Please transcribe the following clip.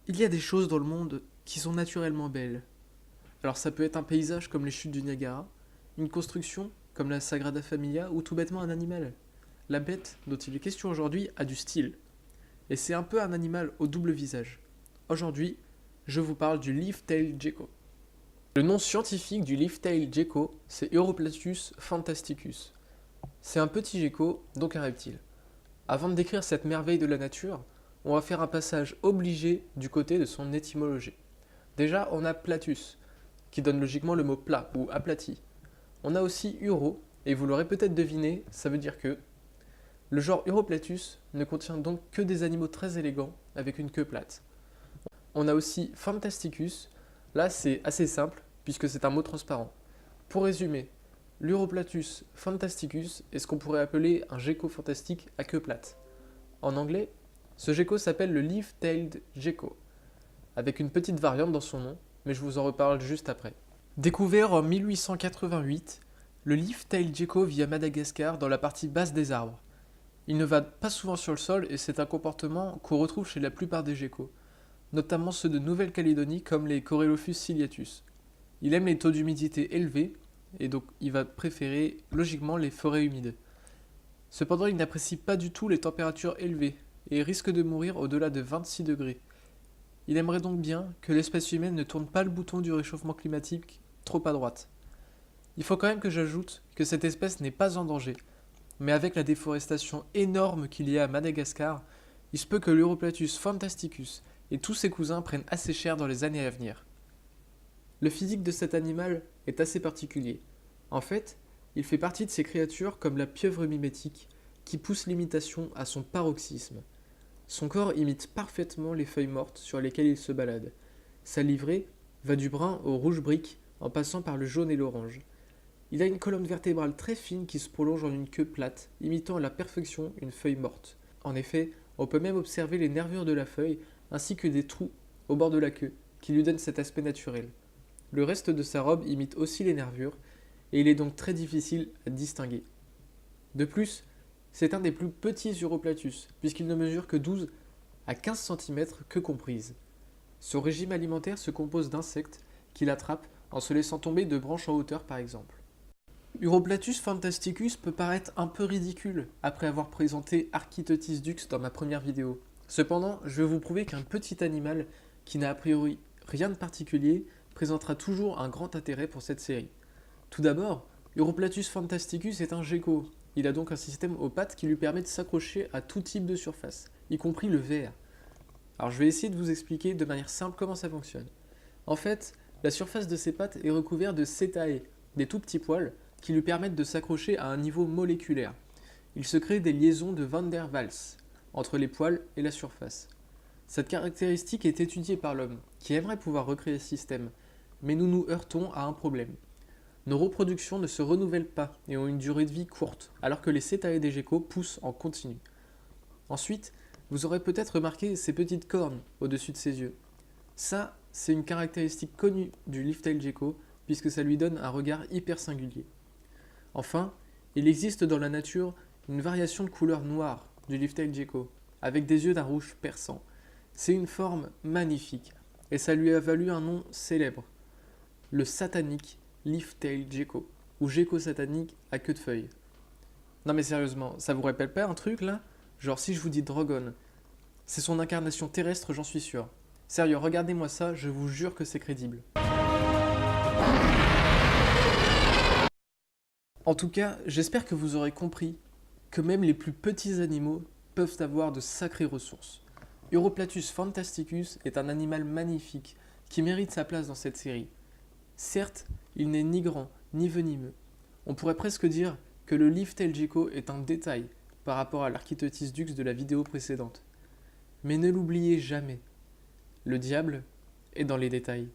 Il y a des choses dans le monde qui sont naturellement belles. Alors ça peut être un paysage comme les chutes du Niagara, une construction comme la Sagrada Familia ou tout bêtement un animal. La bête dont il est question aujourd'hui a du style. Et c'est un peu un animal au double visage. Aujourd'hui, je vous parle du leaf-tailed gecko. Le nom scientifique du leaf-tailed gecko, c'est Uroplatus fantasticus. C'est un petit gecko, donc un reptile. Avant de décrire cette merveille de la nature, on va faire un passage obligé du côté de son étymologie. Déjà, on a platus, qui donne logiquement le mot plat ou aplati. On a aussi uro, et vous l'aurez peut-être deviné, ça veut dire que le genre Uroplatus ne contient donc que des animaux très élégants avec une queue plate. On a aussi Fantasticus, là c'est assez simple puisque c'est un mot transparent. Pour résumer, l'Uroplatus fantasticus est ce qu'on pourrait appeler un gecko fantastique à queue plate. En anglais, ce gecko s'appelle le leaf-tailed gecko, avec une petite variante dans son nom, mais je vous en reparle juste après. Découvert en 1888, le leaf-tailed gecko vit à Madagascar dans la partie basse des arbres. Il ne va pas souvent sur le sol et c'est un comportement qu'on retrouve chez la plupart des geckos, notamment ceux de Nouvelle-Calédonie comme les Corylopus ciliatus. Il aime les taux d'humidité élevés et donc il va préférer logiquement les forêts humides. Cependant, il n'apprécie pas du tout les températures élevées et risque de mourir au-delà de 26 degrés. Il aimerait donc bien que l'espèce humaine ne tourne pas le bouton du réchauffement climatique trop à droite. Il faut quand même que j'ajoute que cette espèce n'est pas en danger, mais avec la déforestation énorme qu'il y a à Madagascar, il se peut que l'Europlatus fantasticus et tous ses cousins prennent assez cher dans les années à venir. Le physique de cet animal est assez particulier. En fait, il fait partie de ces créatures comme la pieuvre mimétique qui pousse l'imitation à son paroxysme. Son corps imite parfaitement les feuilles mortes sur lesquelles il se balade. Sa livrée va du brun au rouge brique en passant par le jaune et l'orange. Il a une colonne vertébrale très fine qui se prolonge en une queue plate, imitant à la perfection une feuille morte. En effet, on peut même observer les nervures de la feuille ainsi que des trous au bord de la queue qui lui donnent cet aspect naturel. Le reste de sa robe imite aussi les nervures et il est donc très difficile à distinguer. De plus, c'est un des plus petits Uroplatus puisqu'il ne mesure que 12 à 15 cm que comprise. Son régime alimentaire se compose d'insectes qu'il attrape en se laissant tomber de branches en hauteur par exemple. Uroplatus fantasticus peut paraître un peu ridicule après avoir présenté Architeuthis dux dans ma première vidéo. Cependant, je vais vous prouver qu'un petit animal qui n'a a priori rien de particulier présentera toujours un grand intérêt pour cette série. Tout d'abord, Uroplatus fantasticus est un gecko. Il a donc un système aux pattes qui lui permet de s'accrocher à tout type de surface, y compris le verre. Alors je vais essayer de vous expliquer de manière simple comment ça fonctionne. En fait, la surface de ses pattes est recouverte de setae, des tout petits poils, qui lui permettent de s'accrocher à un niveau moléculaire. Il se crée des liaisons de Van der Waals entre les poils et la surface. Cette caractéristique est étudiée par l'homme, qui aimerait pouvoir recréer ce système, mais nous nous heurtons à un problème. Nos reproductions ne se renouvellent pas et ont une durée de vie courte, alors que les setae des geckos poussent en continu. Ensuite, vous aurez peut-être remarqué ces petites cornes au-dessus de ses yeux. Ça, c'est une caractéristique connue du leaf-tailed gecko, puisque ça lui donne un regard hyper singulier. Enfin, il existe dans la nature une variation de couleur noire du leaf-tailed gecko, avec des yeux d'un rouge perçant. C'est une forme magnifique, et ça lui a valu un nom célèbre, le satanique leaf-tailed gecko, ou gecko satanique à queue de feuille. Non mais sérieusement, ça vous rappelle pas un truc là? Genre si je vous dis Drogon, c'est son incarnation terrestre, j'en suis sûr. Sérieux, regardez-moi ça, je vous jure que c'est crédible. En tout cas, j'espère que vous aurez compris que même les plus petits animaux peuvent avoir de sacrées ressources. Uroplatus fantasticus est un animal magnifique qui mérite sa place dans cette série. Certes, il n'est ni grand ni venimeux. On pourrait presque dire que le leaf-tailed gecko est un détail par rapport à l'Architeuthis dux de la vidéo précédente. Mais ne l'oubliez jamais, le diable est dans les détails.